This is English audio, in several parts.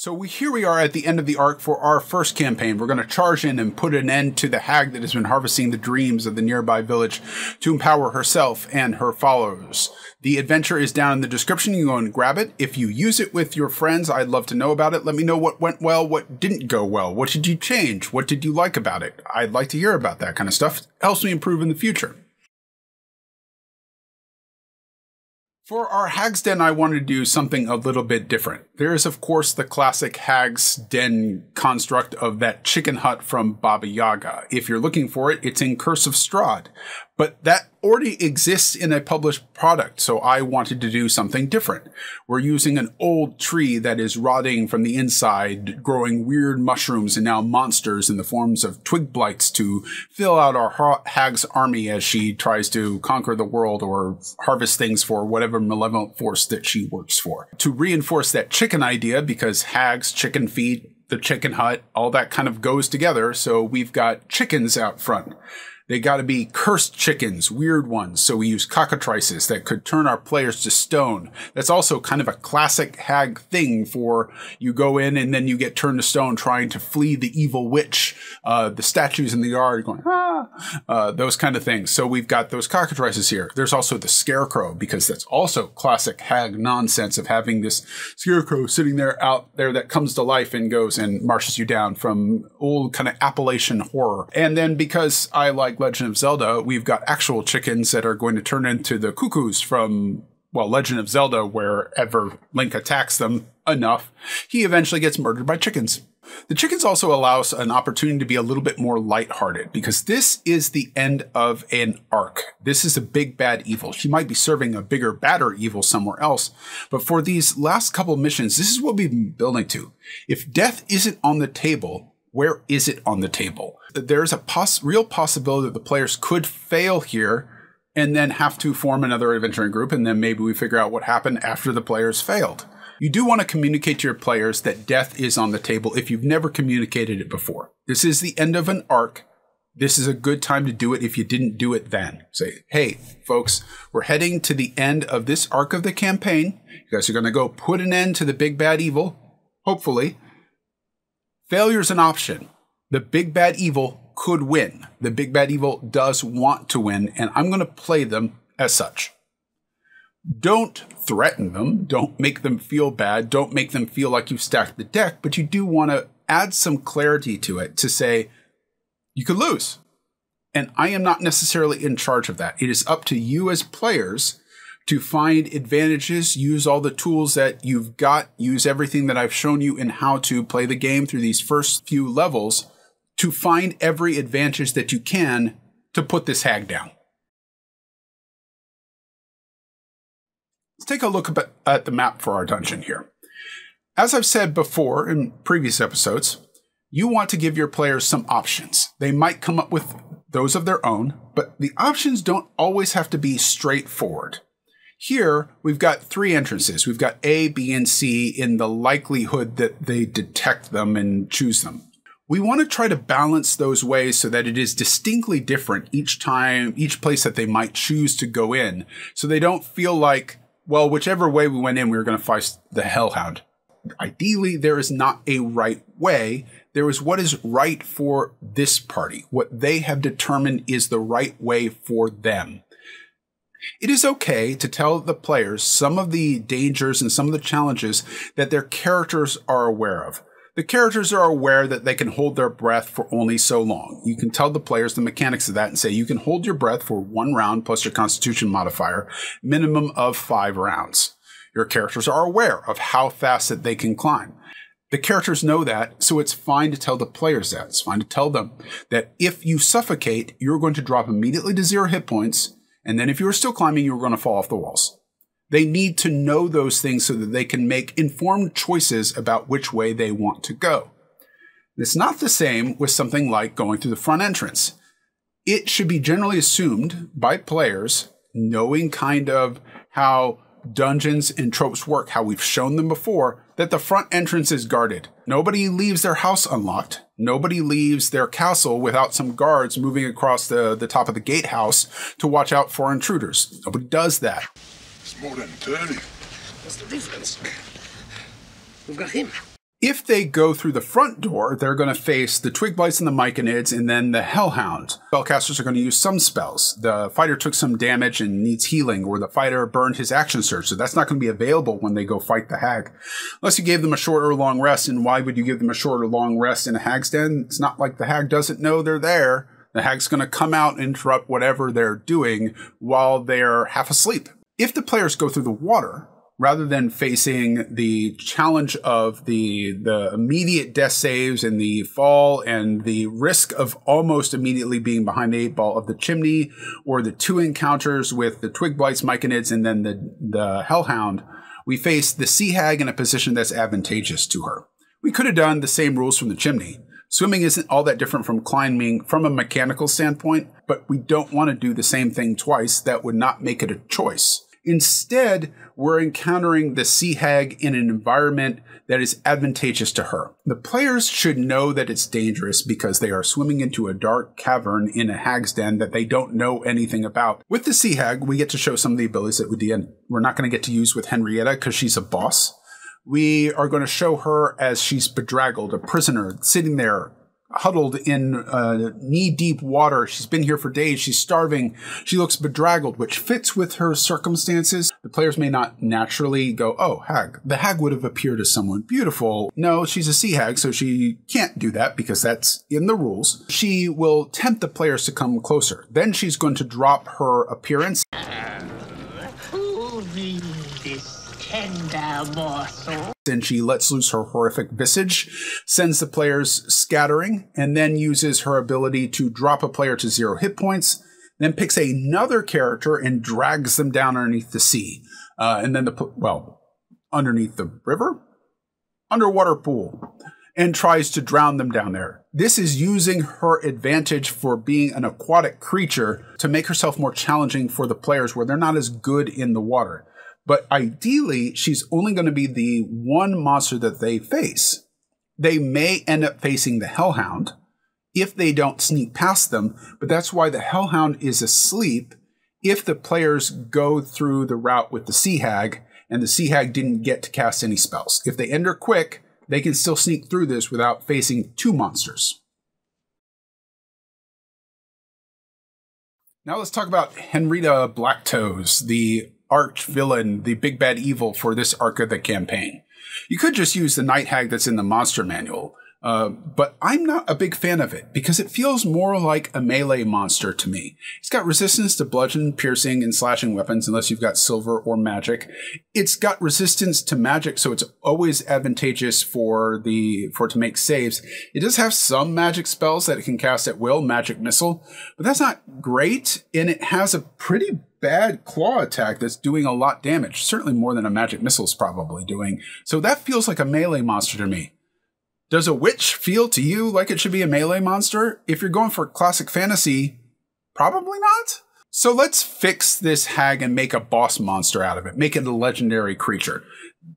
So here we are at the end of the arc for our first campaign. We're going to charge in and put an end to the hag that has been harvesting the dreams of the nearby village to empower herself and her followers. The adventure is down in the description. You can go and grab it. If you use it with your friends, I'd love to know about it. Let me know what went well, what didn't go well. What did you change? What did you like about it? I'd like to hear about that kind of stuff. It helps me improve in the future. For our Hag's Den, I wanted to do something a little bit different. There is, of course, the classic Hag's Den construct of that chicken hut from Baba Yaga. If you're looking for it, it's in Curse of Strahd. But that already exists in a published product, so I wanted to do something different. We're using an old tree that is rotting from the inside, growing weird mushrooms and now monsters in the forms of twig blights to fill out our Hag's army as she tries to conquer the world or harvest things for whatever malevolent force that she works for. To reinforce that chicken idea, because Hags, chicken feet, the chicken hut, all that kind of goes together, so we've got chickens out front. They got to be cursed chickens, weird ones, so we use cockatrices that could turn our players to stone. That's also kind of a classic hag thing for you go in and then you get turned to stone trying to flee the evil witch. The statues in the yard going, those kind of things. So we've got those cockatrices here. There's also the scarecrow, because that's also classic hag nonsense of having this scarecrow sitting there out there that comes to life and goes and marches you down from old kind of Appalachian horror. And then because I like Legend of Zelda, we've got actual chickens that are going to turn into the cuckoos from, well, Legend of Zelda, wherever Link attacks them enough, he eventually gets murdered by chickens. The chickens also allow us an opportunity to be a little bit more lighthearted, because this is the end of an arc. This is a big bad evil. She might be serving a bigger, badder evil somewhere else, but for these last couple of missions, this is what we've been building to. If death isn't on the table, where is it on the table? There's a real possibility that the players could fail here and then have to form another adventuring group, and then maybe we figure out what happened after the players failed. You do want to communicate to your players that death is on the table if you've never communicated it before. This is the end of an arc. This is a good time to do it if you didn't do it then. Say, hey, folks, we're heading to the end of this arc of the campaign. You guys are going to go put an end to the big bad evil, hopefully. Failure's an option. The big bad evil could win. The big bad evil does want to win, and I'm going to play them as such. Don't threaten them. Don't make them feel bad. Don't make them feel like you've stacked the deck, but you do want to add some clarity to it to say, you could lose. And I am not necessarily in charge of that. It is up to you as players to find advantages, use all the tools that you've got, use everything that I've shown you in how to play the game through these first few levels to find every advantage that you can to put this hag down. Let's take a look at the map for our dungeon here. As I've said before in previous episodes, you want to give your players some options. They might come up with those of their own, but the options don't always have to be straightforward. Here, we've got three entrances. We've got A, B, and C in the likelihood that they detect them and choose them. We want to try to balance those ways so that it is distinctly different each time, each place that they might choose to go in, so they don't feel like, well, whichever way we went in, we were going to fight the Hellhound. Ideally, there is not a right way. There is what is right for this party. What they have determined is the right way for them. It is okay to tell the players some of the dangers and some of the challenges that their characters are aware of. The characters are aware that they can hold their breath for only so long. You can tell the players the mechanics of that and say you can hold your breath for 1 round plus your Constitution modifier, minimum of 5 rounds. Your characters are aware of how fast that they can climb. The characters know that, so it's fine to tell the players that. It's fine to tell them that if you suffocate, you're going to drop immediately to 0 hit points, and then if you are still climbing, you're going to fall off the walls. They need to know those things so that they can make informed choices about which way they want to go. It's not the same with something like going through the front entrance. It should be generally assumed by players, knowing kind of how dungeons and tropes work, how we've shown them before, that the front entrance is guarded. Nobody leaves their house unlocked. Nobody leaves their castle without some guards moving across the top of the gatehouse to watch out for intruders. Nobody does that. It's more than 30. What's the difference? We've got him. If they go through the front door, they're going to face the Twig Blights and the Myconids, and then the Hellhound. Spellcasters are going to use some spells. The fighter took some damage and needs healing, or the fighter burned his action surge, so that's not going to be available when they go fight the Hag. Unless you gave them a short or long rest, and why would you give them a short or long rest in a Hag's Den? It's not like the Hag doesn't know they're there. The Hag's going to come out and interrupt whatever they're doing while they're half asleep. If the players go through the water, rather than facing the challenge of the immediate death saves and the fall and the risk of almost immediately being behind the 8-ball of the chimney, or the 2 encounters with the Twig Blights, Myconids, and then the Hellhound, we face the Sea Hag in a position that's advantageous to her. We could have done the same rules from the chimney. Swimming isn't all that different from climbing from a mechanical standpoint, but we don't want to do the same thing twice. That would not make it a choice. Instead, we're encountering the Sea Hag in an environment that is advantageous to her. The players should know that it's dangerous because they are swimming into a dark cavern in a Hag's Den that they don't know anything about. With the Sea Hag, we get to show some of the abilities that we're not going to get to use with Henrita because she's a boss. We are going to show her as she's bedraggled, a prisoner, sitting there, huddled in knee-deep water. She's been here for days. She's starving. She looks bedraggled, which fits with her circumstances. The players may not naturally go, oh, Hag. The Hag would have appeared as someone beautiful. No, she's a Sea Hag, so she can't do that because that's in the rules. She will tempt the players to come closer. Then she's going to drop her appearance. Tender morsel. And she lets loose her horrific visage, sends the players scattering, and then uses her ability to drop a player to 0 hit points, then picks another character and drags them down underneath the sea. And then, underneath the river? Underwater pool. And tries to drown them down there. This is using her advantage for being an aquatic creature to make herself more challenging for the players where they're not as good in the water. But ideally, she's only going to be the one monster that they face. They may end up facing the Hellhound if they don't sneak past them, but that's why the Hellhound is asleep if the players go through the route with the Sea Hag, and the Sea Hag didn't get to cast any spells. If they enter quick, they can still sneak through this without facing 2 monsters. Now let's talk about Henrita Blacktoes, the arch villain, the big bad evil for this arc of the campaign. You could just use the Night Hag that's in the monster manual, but I'm not a big fan of it because it feels more like a melee monster to me. It's got resistance to bludgeon, piercing, and slashing weapons unless you've got silver or magic. It's got resistance to magic, so it's always advantageous for it to make saves. It does have some magic spells that it can cast at will, magic missile, but that's not great, and it has a pretty bad claw attack that's doing a lot damage, certainly more than a magic missile is probably doing. So that feels like a melee monster to me. Does a witch feel to you like it should be a melee monster? If you're going for classic fantasy, probably not. So let's fix this Hag and make a boss monster out of it. Make it a legendary creature.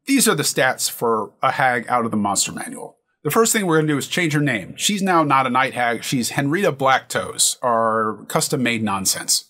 These are the stats for a Hag out of the monster manual. The first thing we're going to do is change her name. She's now not a Night Hag. She's Henrita Blacktoes, our custom-made nonsense.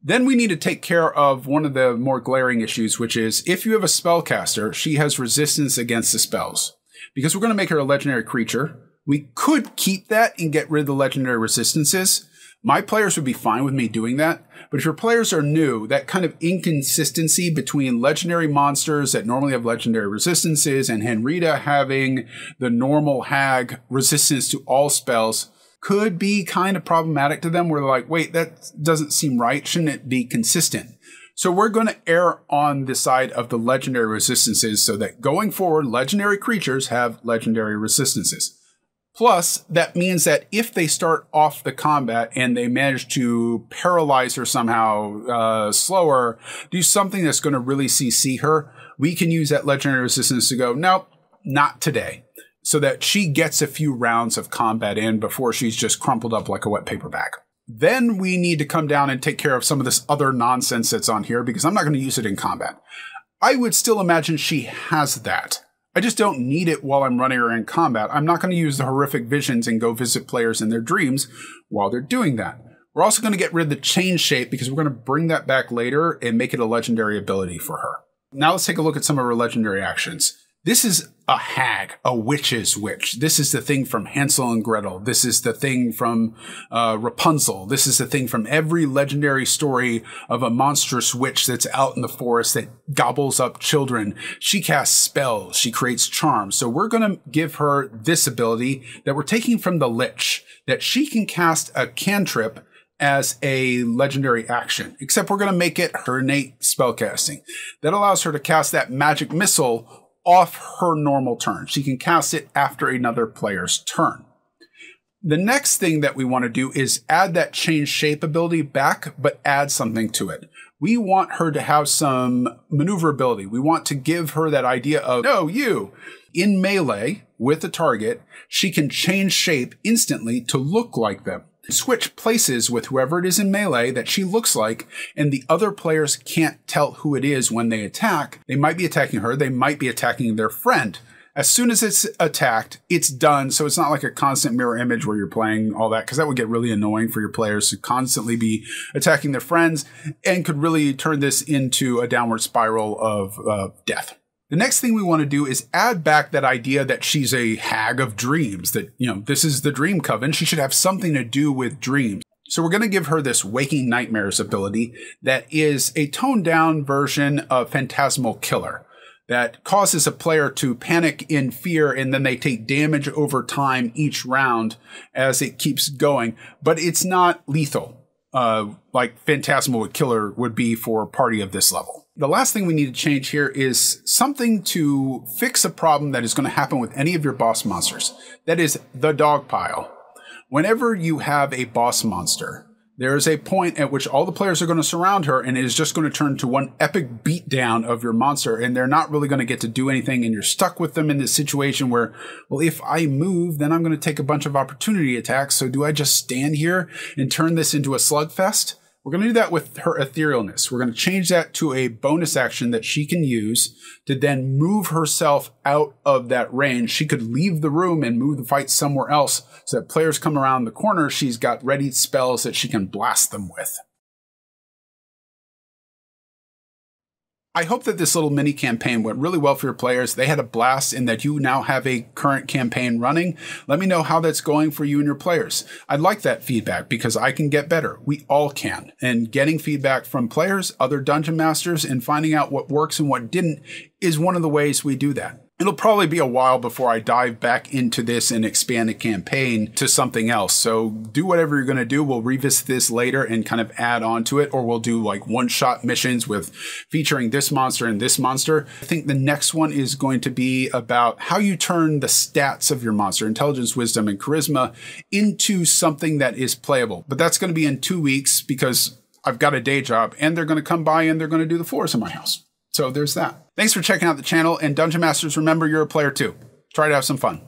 Then we need to take care of one of the more glaring issues, which is if you have a spellcaster, she has resistance against the spells. Because we're going to make her a legendary creature, we could keep that and get rid of the legendary resistances. My players would be fine with me doing that. But if your players are new, that kind of inconsistency between legendary monsters that normally have legendary resistances and Henrita having the normal Hag resistance to all spells could be kind of problematic to them, where they're like, wait, that doesn't seem right. Shouldn't it be consistent? So we're going to err on the side of the legendary resistances so that going forward, legendary creatures have legendary resistances. Plus, that means that if they start off the combat and they manage to paralyze her somehow, slower, do something that's going to really CC her, we can use that legendary resistance to go, nope, not today. So that she gets a few rounds of combat in before she's just crumpled up like a wet paper bag. Then we need to come down and take care of some of this other nonsense that's on here because I'm not going to use it in combat. I would still imagine she has that. I just don't need it while I'm running her in combat. I'm not going to use the horrific visions and go visit players in their dreams while they're doing that. We're also going to get rid of the change shape because we're going to bring that back later and make it a legendary ability for her. Now let's take a look at some of her legendary actions. This is a hag, a witch's witch. This is the thing from Hansel and Gretel. This is the thing from Rapunzel. This is the thing from every legendary story of a monstrous witch that's out in the forest that gobbles up children. She casts spells. She creates charms. So we're going to give her this ability that we're taking from the Lich, that she can cast a cantrip as a legendary action, except we're going to make it her innate spellcasting. That allows her to cast that magic missile off her normal turn. She can cast it after another player's turn. The next thing that we want to do is add that change shape ability back, but add something to it. We want her to have some maneuverability. We want to give her that idea of, no, you. In melee with the target, she can change shape instantly to look like them. Switch places with whoever it is in melee that she looks like, and the other players can't tell who it is when they attack. They might be attacking her, they might be attacking their friend. As soon as it's attacked, it's done, so it's not like a constant mirror image where you're playing all that, because that would get really annoying for your players to constantly be attacking their friends, and could really turn this into a downward spiral of death. The next thing we want to do is add back that idea that she's a hag of dreams, that, this is the Dream Coven. She should have something to do with dreams. So we're going to give her this Waking Nightmares ability that is a toned down version of Phantasmal Killer that causes a player to panic in fear, and then they take damage over time each round as it keeps going. But it's not lethal like Phantasmal Killer would be for a party of this level. The last thing we need to change here is something to fix a problem that is going to happen with any of your boss monsters. That is the dog pile. Whenever you have a boss monster, there is a point at which all the players are going to surround her, and it is just going to turn to one epic beatdown of your monster, and they're not really going to get to do anything, and you're stuck with them in this situation where, well, if I move, then I'm going to take a bunch of opportunity attacks, so do I just stand here and turn this into a slugfest? We're going to do that with her etherealness. We're going to change that to a bonus action that she can use to then move herself out of that range. She could leave the room and move the fight somewhere else so that players come around the corner. She's got ready spells that she can blast them with. I hope that this little mini campaign went really well for your players. They had a blast in that you now have a current campaign running. Let me know how that's going for you and your players. I'd like that feedback because I can get better. We all can. And getting feedback from players, other dungeon masters, and finding out what works and what didn't is one of the ways we do that. It'll probably be a while before I dive back into this and expand a campaign to something else. So do whatever you're going to do. We'll revisit this later and kind of add on to it, or we'll do like one-shot missions with featuring this monster and this monster. I think the next one is going to be about how you turn the stats of your monster, intelligence, wisdom, and charisma, into something that is playable. But that's going to be in 2 weeks because I've got a day job and they're going to come by and they're going to do the floors in my house. So there's that. Thanks for checking out the channel, and Dungeon Masters, remember you're a player too. Try to have some fun.